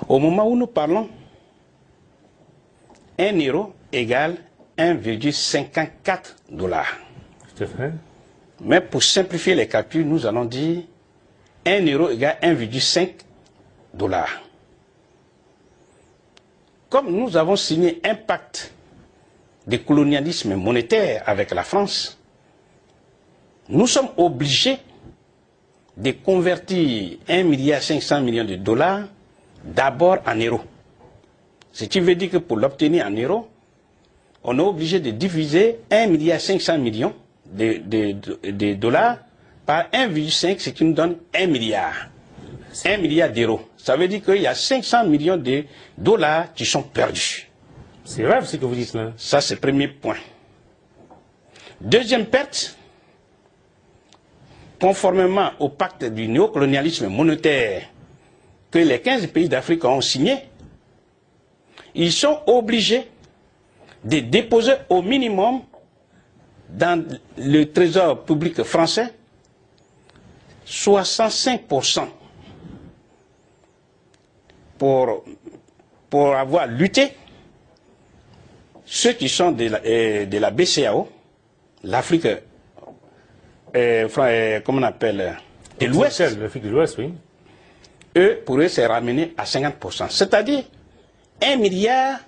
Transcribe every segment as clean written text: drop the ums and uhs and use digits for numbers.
Au moment où nous parlons, 1 euro égale 1,54 dollars. Tout à fait. Mais pour simplifier les calculs, nous allons dire 1 euro égale 1,5 dollars. Comme nous avons signé un pacte de colonialisme monétaire avec la France, nous sommes obligés de convertir 1,5 milliard de dollars d'abord en euros. Ce qui veut dire que pour l'obtenir en euros, on est obligé de diviser 1,5 milliard de dollars par 1,5, ce qui nous donne 1 milliard. 1 milliard d'euros. Ça veut dire qu'il y a 500 millions de dollars qui sont perdus. C'est grave ce que vous dites là. Ça, c'est le premier point. Deuxième perte, conformément au pacte du néocolonialisme monétaire que les 15 pays d'Afrique ont signé, ils sont obligés de déposer au minimum dans le trésor public français 65% pour avoir lutté ceux qui sont de la BCAO, l'Afrique, comment on appelle, de l'Ouest. L'Afrique de l'Ouest, oui. Eux, pour eux, c'est ramené à 50%. C'est-à-dire 1 milliard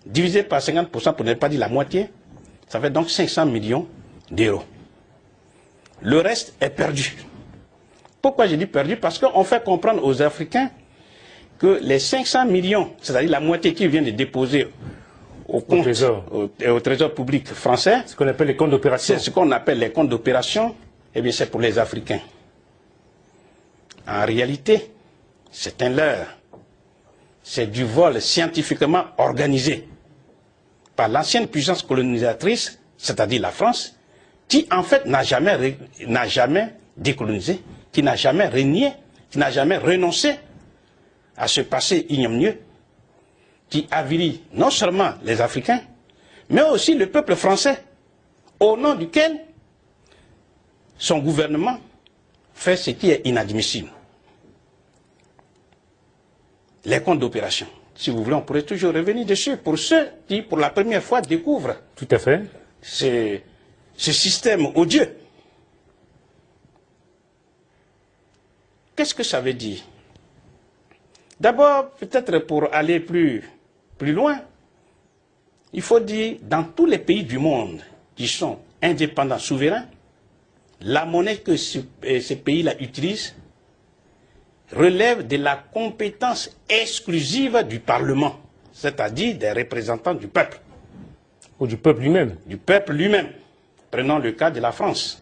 divisé par 50%, pour ne pas dire la moitié, ça fait donc 500 millions d'euros. Le reste est perdu. Pourquoi je dis perdu? Parce qu'on fait comprendre aux Africains que les 500 millions, c'est-à-dire la moitié qui vient de déposer au trésor public français, ce qu'on appelle les comptes d'opération. C'est ce qu'on appelle les comptes d'opération, eh bien c'est pour les Africains. En réalité, c'est un leurre. C'est du vol scientifiquement organisé par l'ancienne puissance colonisatrice, c'est-à-dire la France, qui en fait n'a jamais décolonisé, qui n'a jamais régné, qui n'a jamais renoncé à ce passé ignominieux, qui avilit non seulement les Africains, mais aussi le peuple français, au nom duquel son gouvernement fait ce qui est inadmissible. Les comptes d'opération. Si vous voulez, on pourrait toujours revenir dessus pour ceux qui, pour la première fois, découvrent tout à fait ce système odieux. Qu'est-ce que ça veut dire? D'abord, peut-être pour aller plus loin, il faut dire, dans tous les pays du monde qui sont indépendants, souverains, la monnaie que ces pays-là utilisent relève de la compétence exclusive du Parlement, c'est-à-dire des représentants du peuple. Ou du peuple lui-même. Du peuple lui-même. Prenons le cas de la France,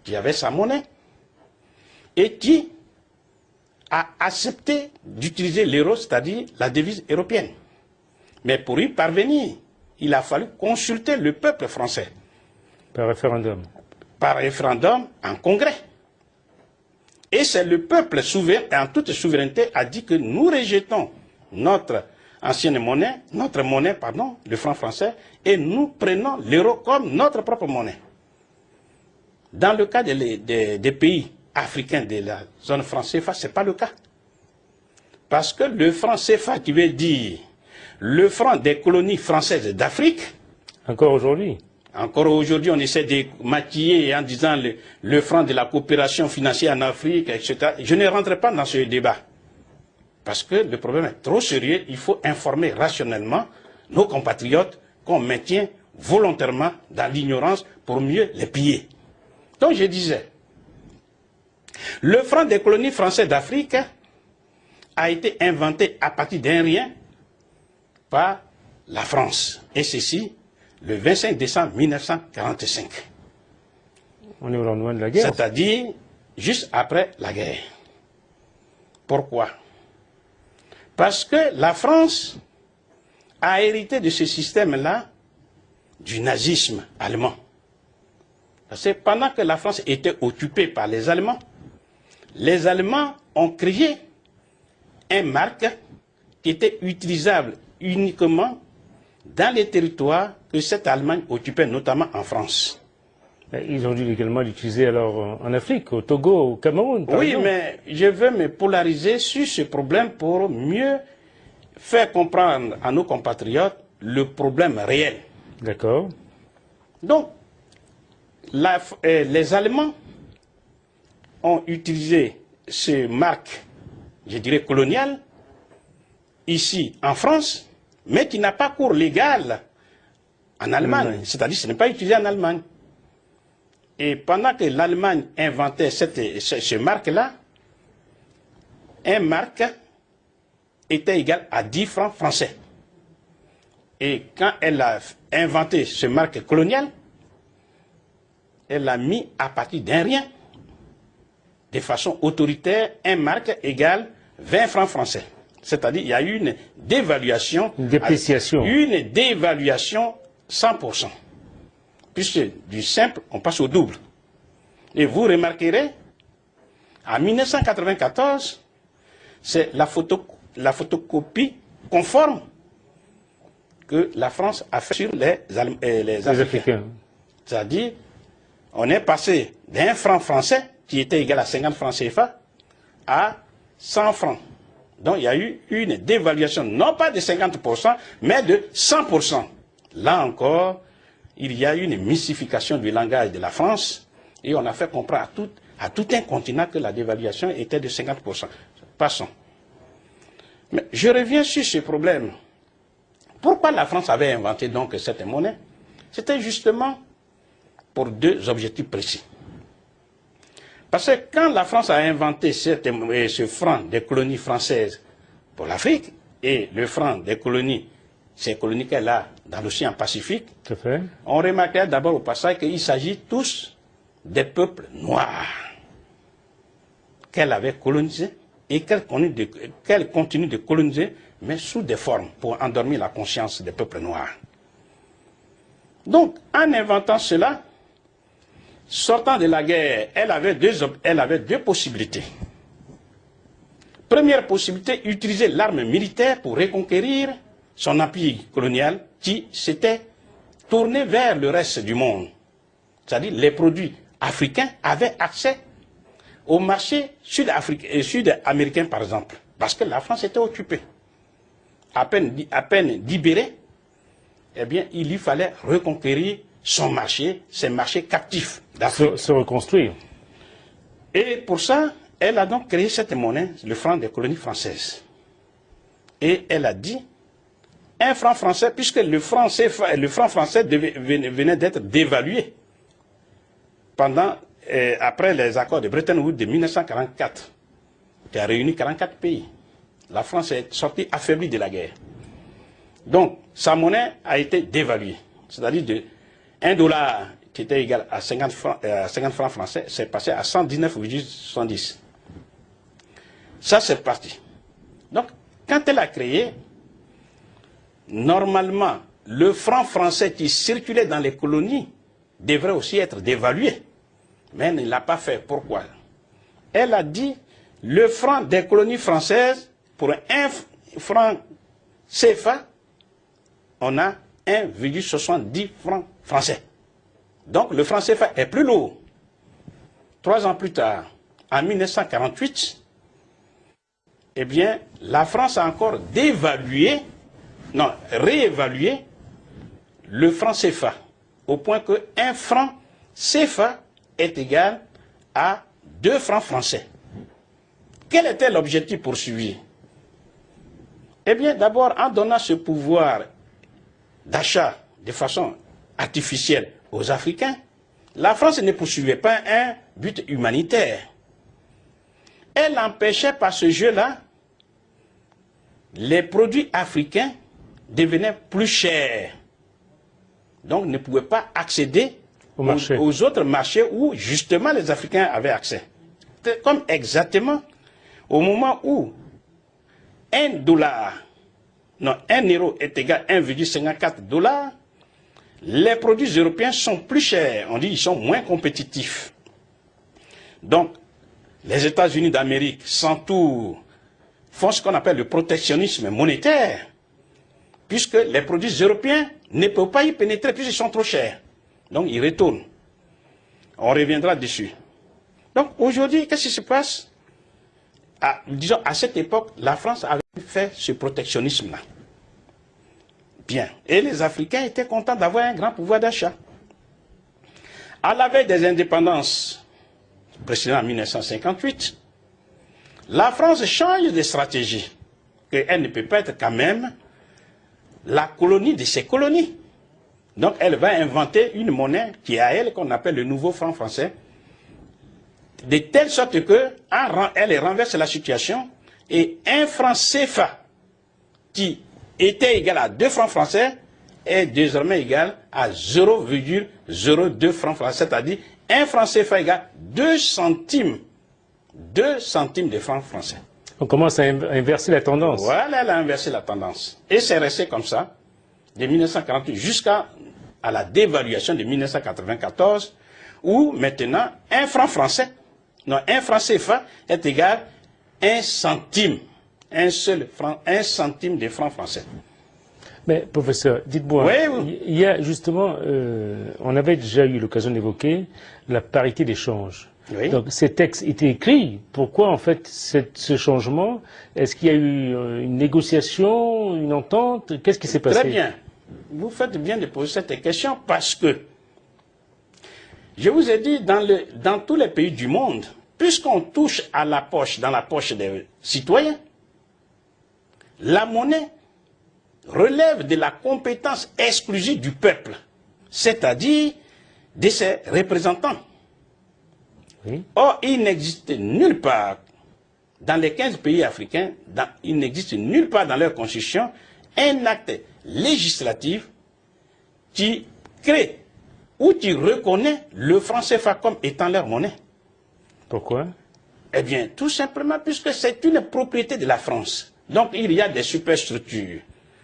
qui avait sa monnaie et qui a accepté d'utiliser l'euro, c'est-à-dire la devise européenne. Mais pour y parvenir, il a fallu consulter le peuple français. Par référendum. Par référendum en congrès. Et c'est le peuple souverain, en toute souveraineté, a dit que nous rejetons notre ancienne monnaie, le franc français, et nous prenons l'euro comme notre propre monnaie. Dans le cas des pays africains de la zone franc CFA, ce n'est pas le cas. Parce que le franc CFA, qui veut dire le franc des colonies françaises d'Afrique, encore aujourd'hui, on essaie de maquiller en disant le franc de la coopération financière en Afrique, etc. Je ne rentrerai pas dans ce débat. Parce que le problème est trop sérieux. Il faut informer rationnellement nos compatriotes qu'on maintient volontairement dans l'ignorance pour mieux les piller. Donc je disais, le franc des colonies françaises d'Afrique a été inventé à partir d'un rien par la France. Et ceci, le 25 décembre 1945. On est au lendemain de la guerre. C'est-à-dire juste après la guerre. Pourquoi? Parce que la France a hérité de ce système-là du nazisme allemand. Parce que pendant que la France était occupée par les Allemands ont créé un marque qui était utilisable uniquement dans les territoires que cette Allemagne occupait, notamment en France. Ils ont dû également l'utiliser alors en Afrique, au Togo, au Cameroun. Par exemple. Mais je veux me polariser sur ce problème pour mieux faire comprendre à nos compatriotes le problème réel. D'accord. Donc, les Allemands ont utilisé ce marque, je dirais colonial, ici en France, mais qui n'a pas cours légal en Allemagne. C'est-à-dire que ce n'est pas utilisé en Allemagne. Et pendant que l'Allemagne inventait ce marque-là, un marque était égal à 10 francs français. Et quand elle a inventé ce marque colonial, elle l'a mis à partir d'un rien, de façon autoritaire, un marque égale 20 francs français. C'est-à-dire qu'il y a eu une dévaluation. Une dépréciation. Une dévaluation 100%. Puisque du simple, on passe au double. Et vous remarquerez, en 1994, c'est la photocopie conforme que la France a fait sur les Africains. C'est-à-dire, on est passé d'un franc français, qui était égal à 50 francs CFA, à 100 francs. Donc il y a eu une dévaluation, non pas de 50%, mais de 100%. Là encore, il y a eu une mystification du langage de la France, et on a fait comprendre à tout un continent que la dévaluation était de 50%. Passons. Mais je reviens sur ce problème. Pourquoi la France avait inventé donc cette monnaie? C'était justement pour deux objectifs précis. Parce que quand la France a inventé ce franc des colonies françaises pour l'Afrique, et le franc des colonies, ces colonies qu'elle a dans l'océan Pacifique, on remarquait d'abord au passage qu'il s'agit tous des peuples noirs qu'elle avait colonisés et qu'elle continue de coloniser, mais sous des formes pour endormir la conscience des peuples noirs. Donc, en inventant cela, sortant de la guerre, elle avait deux possibilités. Première possibilité, utiliser l'arme militaire pour reconquérir son empire colonial qui s'était tourné vers le reste du monde. C'est-à-dire les produits africains avaient accès au marché sud-américain, par exemple, parce que la France était occupée. À peine libérée, eh bien, il lui fallait reconquérir son marché, ses marchés captifs d'Afrique. Se reconstruire. Et pour ça, elle a donc créé cette monnaie, le franc des colonies françaises. Et elle a dit, un franc français, puisque le franc français venait d'être dévalué après les accords de Bretton Woods de 1944, qui a réuni 44 pays. La France est sortie affaiblie de la guerre. Donc, sa monnaie a été dévaluée. C'est-à-dire de 1 dollar qui était égal à 50 francs français, c'est passé à 119,70. Ça, c'est parti. Donc, quand elle a créé, normalement, le franc français qui circulait dans les colonies devrait aussi être dévalué. Mais elle ne l'a pas fait. Pourquoi? Elle a dit, le franc des colonies françaises, pour 1 franc CFA, on a 1,70 francs français. Donc le franc CFA est plus lourd. 3 ans plus tard, en 1948, eh bien, la France a encore réévalué le franc CFA, au point que 1 franc CFA est égal à 2 francs français. Quel était l'objectif poursuivi? Eh bien, d'abord, en donnant ce pouvoir d'achat de façon artificielle aux Africains, la France ne poursuivait pas un but humanitaire. Elle empêchait par ce jeu-là, les produits africains devenaient plus chers. Donc ne pouvaient pas accéder aux autres marchés où justement les Africains avaient accès. Comme exactement au moment où 1 euro est égal à 1,54 $, les produits européens sont plus chers. On dit qu'ils sont moins compétitifs. Donc, les États-Unis d'Amérique s'entourent, font ce qu'on appelle le protectionnisme monétaire, puisque les produits européens ne peuvent pas y pénétrer puisqu'ils sont trop chers. Donc, ils retournent. On reviendra dessus. Donc aujourd'hui, qu'est-ce qui se passe? Disons, à cette époque, la France avait fait ce protectionnisme-là. Bien. Et les Africains étaient contents d'avoir un grand pouvoir d'achat. À la veille des indépendances, précédemment en 1958, la France change de stratégie. Elle ne peut pas être quand même la colonie de ses colonies. Donc elle va inventer une monnaie qui est à elle, qu'on appelle le nouveau franc français, de telle sorte qu'elle renverse la situation et un franc CFA qui était égal à 2 francs français est désormais égal à 0,02 francs français, c'est-à-dire un franc CFA égale 2 centimes de francs français. On commence à inverser la tendance. Voilà, elle a inversé la tendance. Et c'est resté comme ça, de 1948 jusqu'à la dévaluation de 1994, où maintenant, un franc français, non, un franc CFA est égal à 1 centime, un seul franc, 1 centime de franc français. Mais professeur, dites-moi, oui. Il y a justement, on avait déjà eu l'occasion d'évoquer la parité d'échange. Oui. Donc ces textes étaient écrits. Pourquoi en fait ce changement? Est-ce qu'il y a eu une négociation, une entente? Qu'est-ce qui s'est passé? Très bien. Vous faites bien de poser cette question parce que je vous ai dit, dans tous les pays du monde, puisqu'on touche à la poche, dans la poche des citoyens, la monnaie relève de la compétence exclusive du peuple, c'est-à-dire de ses représentants. Oui. Or, il n'existe nulle part, dans les 15 pays africains, il n'existe nulle part dans leur constitution un acte législatif qui crée ou qui reconnaît le franc CFA comme étant leur monnaie. Pourquoi? Eh bien, tout simplement puisque c'est une propriété de la France. Donc, il y a des superstructures,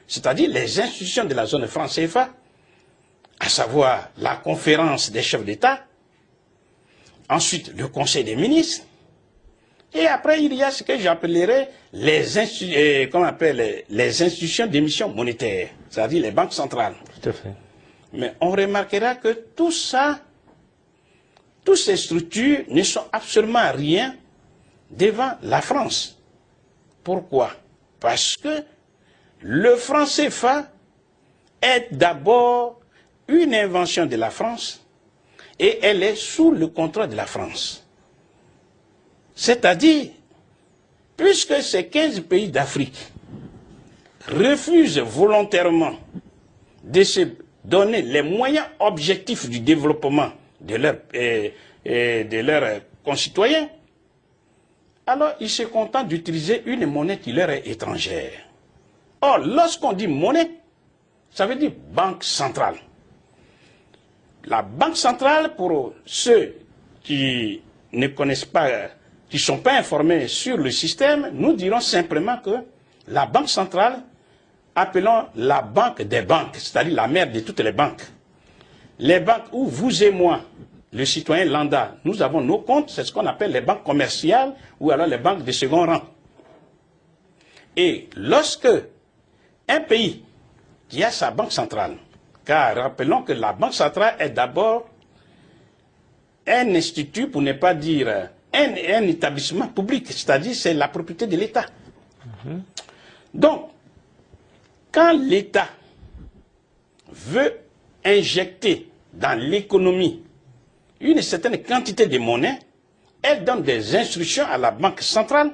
c'est-à-dire les institutions de la zone franc CFA, à savoir la conférence des chefs d'État, ensuite le conseil des ministres, et après il y a ce que j'appellerais les institutions d'émission monétaire, c'est-à-dire les banques centrales. Tout à fait. Mais on remarquera que tout ça, toutes ces structures ne sont absolument rien devant la France. Pourquoi? Parce que le franc CFA est d'abord une invention de la France et elle est sous le contrôle de la France. C'est-à-dire, puisque ces 15 pays d'Afrique refusent volontairement de se donner les moyens objectifs du développement de leurs concitoyens, alors ils se contentent d'utiliser une monnaie qui leur est étrangère. Or, lorsqu'on dit monnaie, ça veut dire banque centrale. La banque centrale, pour ceux qui ne connaissent pas, qui ne sont pas informés sur le système, nous dirons simplement que la banque centrale, appelons la banque des banques, c'est-à-dire la mère de toutes les banques. Les banques où vous et moi, le citoyen lambda, nous avons nos comptes, c'est ce qu'on appelle les banques commerciales ou alors les banques de second rang. Et lorsque un pays qui a sa banque centrale, car rappelons que la banque centrale est d'abord un institut, pour ne pas dire un établissement public, c'est-à-dire c'est la propriété de l'État. Donc, quand l'État veut injecter dans l'économie une certaine quantité de monnaie, elle donne des instructions à la banque centrale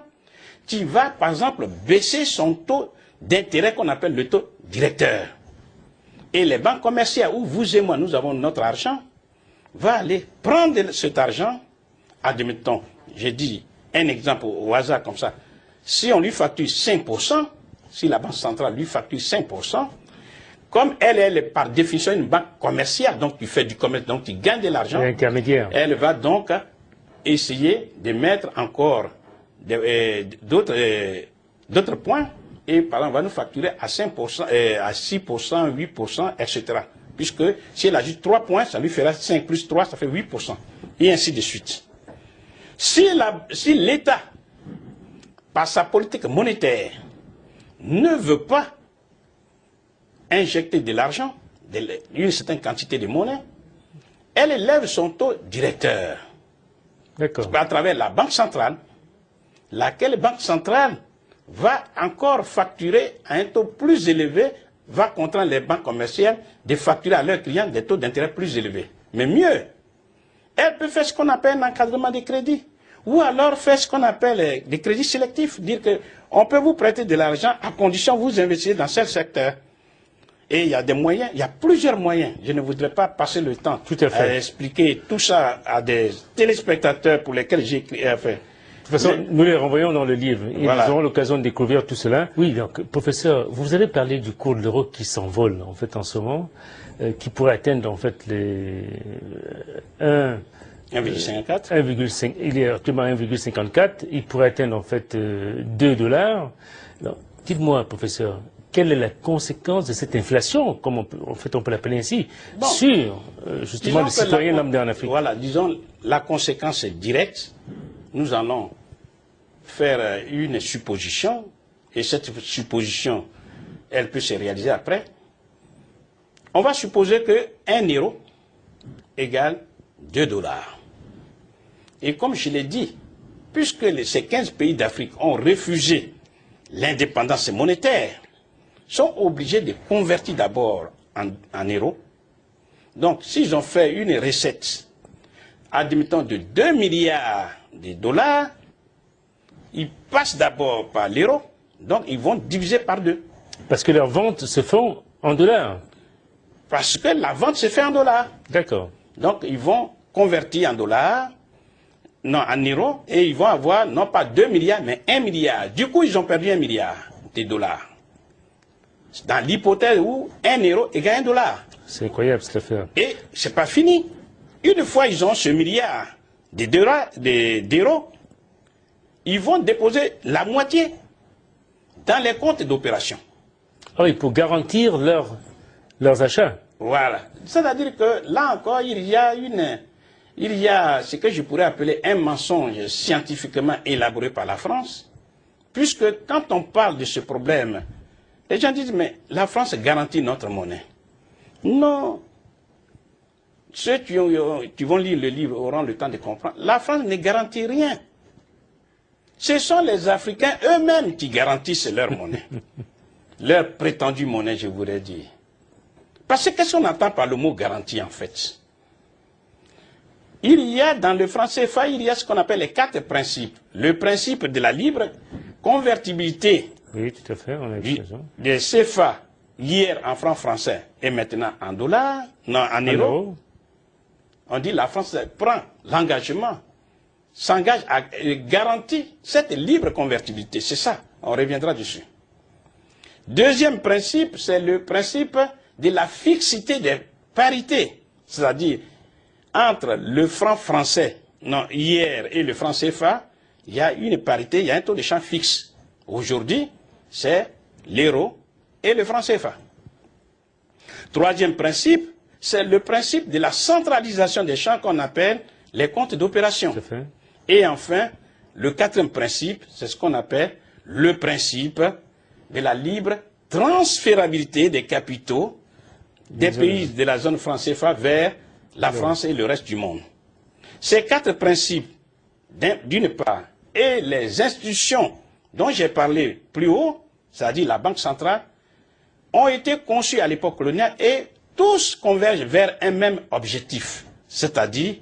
qui va, par exemple, baisser son taux d'intérêt qu'on appelle le taux directeur. Et les banques commerciales où vous et moi, nous avons notre argent, va aller prendre cet argent, admettons, j'ai dit un exemple au hasard comme ça, si on lui facture 5%, si la banque centrale lui facture 5%, comme elle est par définition une banque commerciale, donc qui fait du commerce, donc qui gagne de l'argent, elle va donc essayer de mettre encore d'autres points, et par exemple, on va nous facturer à 5%, à 6%, 8%, etc. Puisque si elle ajoute 3 points, ça lui fera 5 plus 3, ça fait 8%. Et ainsi de suite. Si l'État, par sa politique monétaire, ne veut pas injecter de l'argent, une certaine quantité de monnaie, elle élève son taux directeur. D'accord. À travers la Banque centrale, laquelle Banque centrale va encore facturer à un taux plus élevé, va contraindre les banques commerciales de facturer à leurs clients des taux d'intérêt plus élevés. Mais mieux, elle peut faire ce qu'on appelle un encadrement des crédits, ou alors faire ce qu'on appelle des crédits sélectifs, dire qu'on peut vous prêter de l'argent à condition que vous investissez dans tel secteur. Et il y a des moyens, il y a plusieurs moyens. Je ne voudrais pas passer le temps à expliquer tout ça à des téléspectateurs pour lesquels j'ai écrit. De toute façon, nous les renvoyons dans le livre. Ils auront l'occasion de découvrir tout cela. Oui, donc, professeur, vous avez parlé du cours de l'euro qui s'envole, en fait, en ce moment, qui pourrait atteindre, en fait, les 1,54. Il est actuellement 1,54. Il pourrait atteindre, en fait, 2 $. Dites-moi, professeur, quelle est la conséquence de cette inflation, comme on peut l'appeler ainsi, sur, justement, les citoyens lambda en Afrique? Voilà, disons, la conséquence est directe. Nous allons faire une supposition, et cette supposition, elle peut se réaliser après. On va supposer que 1 € égale 2 $. Et comme je l'ai dit, puisque ces 15 pays d'Afrique ont refusé l'indépendance monétaire, sont obligés de convertir d'abord en euros. Donc, s'ils ont fait une recette, admettons, de 2 milliards de $, ils passent d'abord par l'euro, donc ils vont diviser par 2. Parce que leurs ventes se font en dollars. Parce que la vente se fait en dollars. D'accord. Donc ils vont convertir en dollars, non, en euros, et ils vont avoir non pas 2 milliards, mais 1 milliard. Du coup, ils ont perdu 1 milliard de $. Dans l'hypothèse où 1 € égale 1 $. C'est incroyable cette affaire. Et c'est pas fini. Une fois ils ont ce milliard d'euros, ils vont déposer la moitié dans les comptes d'opération. Ah oui, pour garantir leurs achats. Voilà. C'est-à-dire que là encore, il y a ce que je pourrais appeler un mensonge scientifiquement élaboré par la France, puisque quand on parle de ce problème, les gens disent, mais la France garantit notre monnaie. Non. Ceux qui vont lire le livre auront le temps de comprendre. La France ne garantit rien. Ce sont les Africains eux-mêmes qui garantissent leur monnaie. Leur prétendue monnaie, je voudrais dire. Parce que qu'est-ce qu'on entend par le mot garantie, en fait? Il y a dans le franc CFA, il y a ce qu'on appelle les 4 principes. Le principe de la libre convertibilité. Oui, tout à fait, on a vu ça. Des CFA, hier en francs français et maintenant en dollars, non, en euros. On dit la France prend l'engagement, s'engage à garantir cette libre convertibilité. C'est ça, on reviendra dessus. Deuxième principe, c'est le principe de la fixité des parités. C'est-à-dire, entre le franc français, non, hier, et le franc CFA, il y a une parité, il y a un taux de change fixe. Aujourd'hui, c'est l'euro et le franc CFA. Troisième principe, c'est le principe de la centralisation des champs qu'on appelle les comptes d'opération. Et enfin, le quatrième principe, c'est ce qu'on appelle le principe de la libre transférabilité des capitaux des pays de la zone franc CFA vers la France et le reste du monde. Ces 4 principes, d'une part, et les institutions dont j'ai parlé plus haut, c'est-à-dire la Banque centrale, ont été conçus à l'époque coloniale et tous convergent vers un même objectif, c'est-à-dire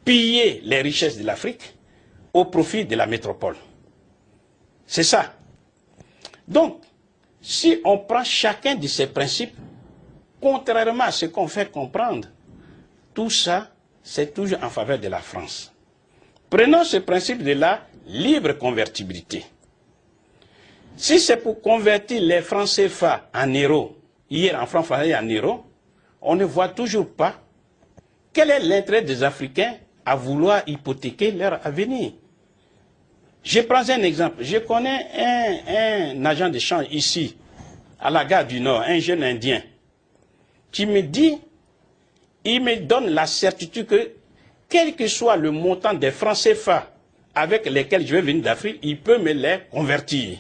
piller les richesses de l'Afrique au profit de la métropole. C'est ça. Donc, si on prend chacun de ces principes, contrairement à ce qu'on fait comprendre, tout ça, c'est toujours en faveur de la France. Prenons ce principe de la libre convertibilité. Si c'est pour convertir les francs CFA en euros, hier en francs français et en euros, on ne voit toujours pas quel est l'intérêt des Africains à vouloir hypothéquer leur avenir. Je prends un exemple. Je connais un agent de change ici, à la gare du Nord, un jeune Indien, qui me dit, il me donne la certitude que, quel que soit le montant des francs CFA avec lesquels je vais venir d'Afrique, il peut me les convertir.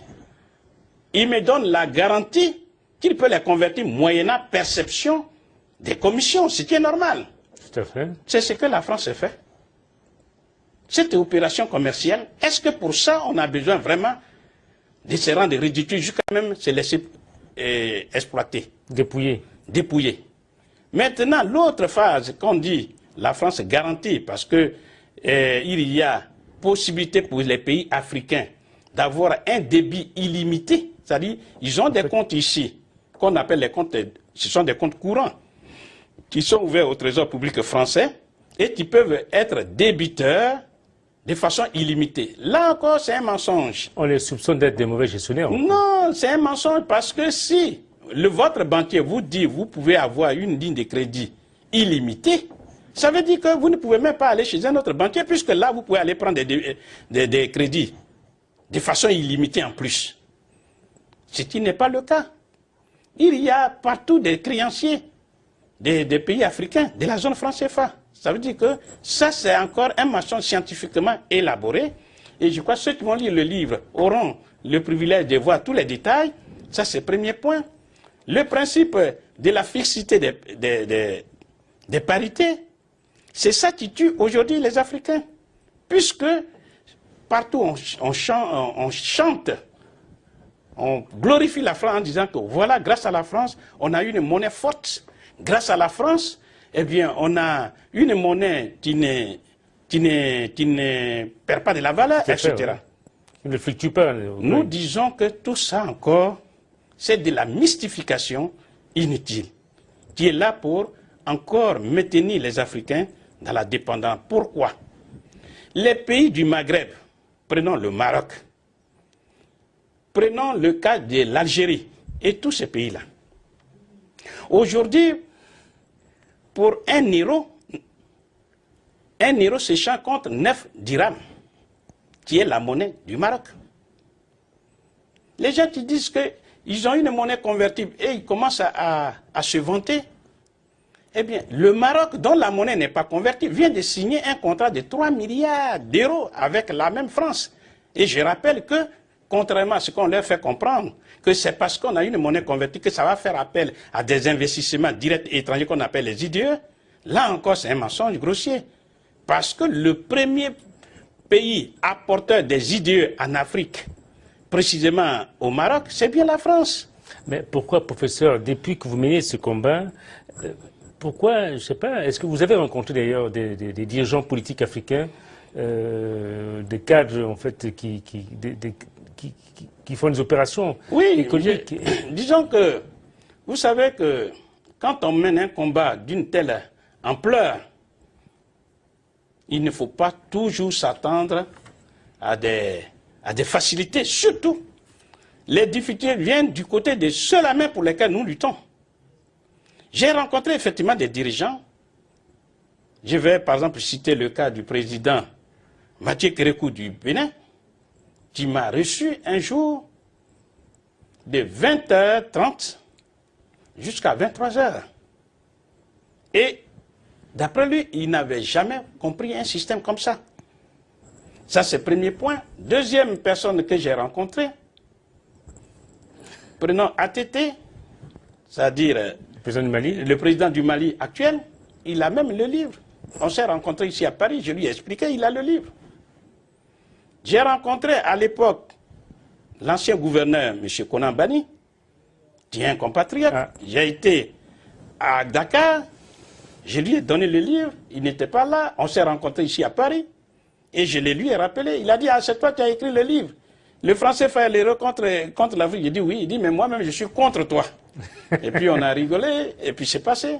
Il me donne la garantie qu'il peut les convertir moyennant perception des commissions, ce qui est normal. Tout à fait. C'est ce que la France a fait. Cette opération commerciale, est-ce que pour ça, on a besoin vraiment de se rendre ridicule jusqu'à même se laisser exploiter? Dépouiller. Maintenant, l'autre phase qu'on dit, la France garantit, parce que il y a possibilité pour les pays africains d'avoir un débit illimité, c'est-à-dire ils ont des comptes ici, qu'on appelle les comptes, ce sont des comptes courants, qui sont ouverts au Trésor public français et qui peuvent être débiteurs de façon illimitée. Là encore, c'est un mensonge. On les soupçonne d'être des mauvais gestionnaires. Non, c'est un mensonge parce que si votre banquier vous dit que vous pouvez avoir une ligne de crédit illimitée, ça veut dire que vous ne pouvez même pas aller chez un autre banquier puisque là, vous pouvez aller prendre des crédits de façon illimitée en plus. Ce qui n'est pas le cas. Il y a partout des créanciers des pays africains, de la zone franc CFA. Ça veut dire que ça, c'est encore un mensonge scientifiquement élaboré. Et je crois que ceux qui vont lire le livre auront le privilège de voir tous les détails. Ça, c'est le premier point. Le principe de la fixité des parités, c'est ça qui tue aujourd'hui les Africains. Puisque partout on chante, on glorifie la France en disant que voilà, grâce à la France, on a une monnaie forte. Grâce à la France, eh bien, on a une monnaie qui ne perd pas de la valeur, etc. Ouais. Il ne fluctue pas. Nous disons que tout ça encore, c'est de la mystification inutile, qui est là pour encore maintenir les Africains dans la dépendance. Pourquoi? Les pays du Maghreb, prenons le Maroc, prenons le cas de l'Algérie et tous ces pays-là. Aujourd'hui, pour un euro s'échange contre 9 dirhams, qui est la monnaie du Maroc. Les gens qui disent qu'ils ont une monnaie convertible et ils commencent à se vanter, eh bien, le Maroc, dont la monnaie n'est pas convertible, vient de signer un contrat de 3 milliards d'euros avec la même France. Et je rappelle que, contrairement à ce qu'on leur fait comprendre, que c'est parce qu'on a une monnaie convertie que ça va faire appel à des investissements directs étrangers qu'on appelle les IDE, là encore c'est un mensonge grossier. Parce que le premier pays apporteur des IDE en Afrique, précisément au Maroc, c'est bien la France. Mais pourquoi, professeur, depuis que vous menez ce combat, pourquoi, je ne sais pas, est-ce que vous avez rencontré d'ailleurs des dirigeants politiques africains, des cadres en fait qui font des opérations économiques? Disons que, vous savez que quand on mène un combat d'une telle ampleur, il ne faut pas toujours s'attendre à des facilités. Surtout, les difficultés viennent du côté de ceux-là pour lesquels nous luttons. J'ai rencontré effectivement des dirigeants. Je vais par exemple citer le cas du président Mathieu Kérékou du Bénin, qui m'a reçu un jour de 20h30 jusqu'à 23h. Et d'après lui, il n'avait jamais compris un système comme ça. Ça, c'est le premier point. Deuxième personne que j'ai rencontrée, prenons ATT, c'est-à-dire le président du Mali actuel, il a même le livre. On s'est rencontrés ici à Paris, je lui ai expliqué, il a le livre. J'ai rencontré à l'époque l'ancien gouverneur, M. Konan Bani, qui est un compatriote. J'ai été à Dakar, je lui ai donné le livre, il n'était pas là, on s'est rencontrés ici à Paris, et je lui ai rappelé, il a dit, ah, c'est toi qui as écrit le livre. Le français fait l'erreur contre l'Afrique. Il dit oui, il dit, mais moi-même je suis contre toi. Et puis on a rigolé, et puis c'est passé.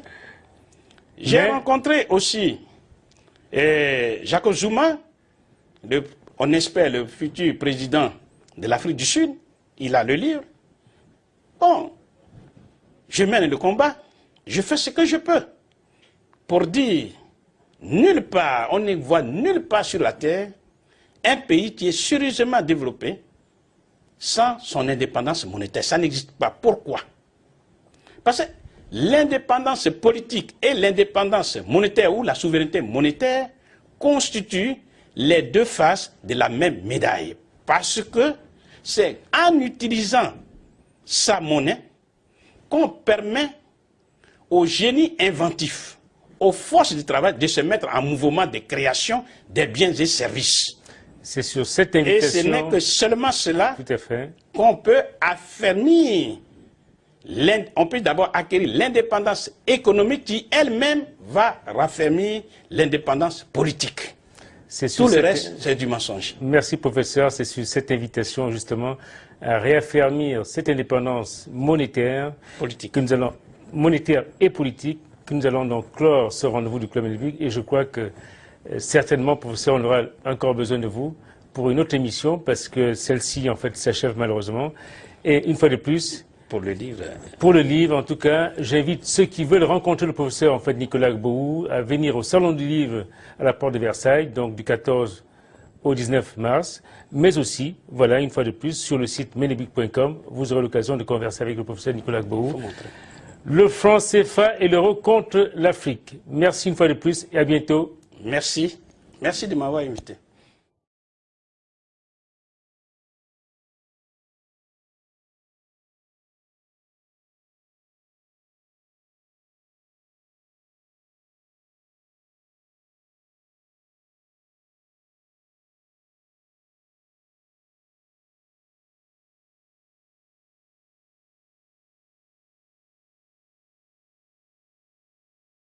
J'ai rencontré aussi Jacob Zuma, on espère le futur président de l'Afrique du Sud. Il a le livre. Bon, je mène le combat, je fais ce que je peux pour dire, nulle part, on ne voit nulle part sur la terre un pays qui est sérieusement développé sans son indépendance monétaire. Ça n'existe pas. Pourquoi? Parce que l'indépendance politique et l'indépendance monétaire ou la souveraineté monétaire constituent les deux faces de la même médaille. Parce que c'est en utilisant sa monnaie qu'on permet au génie inventif, aux forces du travail de se mettre en mouvement de création des biens et services. C'est sur cette invitation... Et ce n'est que seulement cela qu'on peut affermir, on peut d'abord acquérir l'indépendance économique qui elle-même va raffermir l'indépendance politique. Tout le reste, c'est du mensonge. Merci, professeur. C'est sur cette invitation, justement, à réaffirmer cette indépendance monétaire, monétaire et politique, que nous allons donc clore ce rendez-vous du Club Ménélique. Et je crois que, certainement, professeur, on aura encore besoin de vous pour une autre émission, parce que celle-ci, en fait, s'achève malheureusement. Et une fois de plus... Pour le livre. Pour le livre, en tout cas, j'invite ceux qui veulent rencontrer le professeur, en fait, Nicolas Gbowou, à venir au Salon du Livre à la Porte de Versailles, donc du 14 au 19 mars. Mais aussi, voilà, une fois de plus, sur le site menebic.com, vous aurez l'occasion de converser avec le professeur Nicolas Gbowou. Le franc CFA et l'euro contre l'Afrique. Merci une fois de plus et à bientôt. Merci. Merci de m'avoir invité.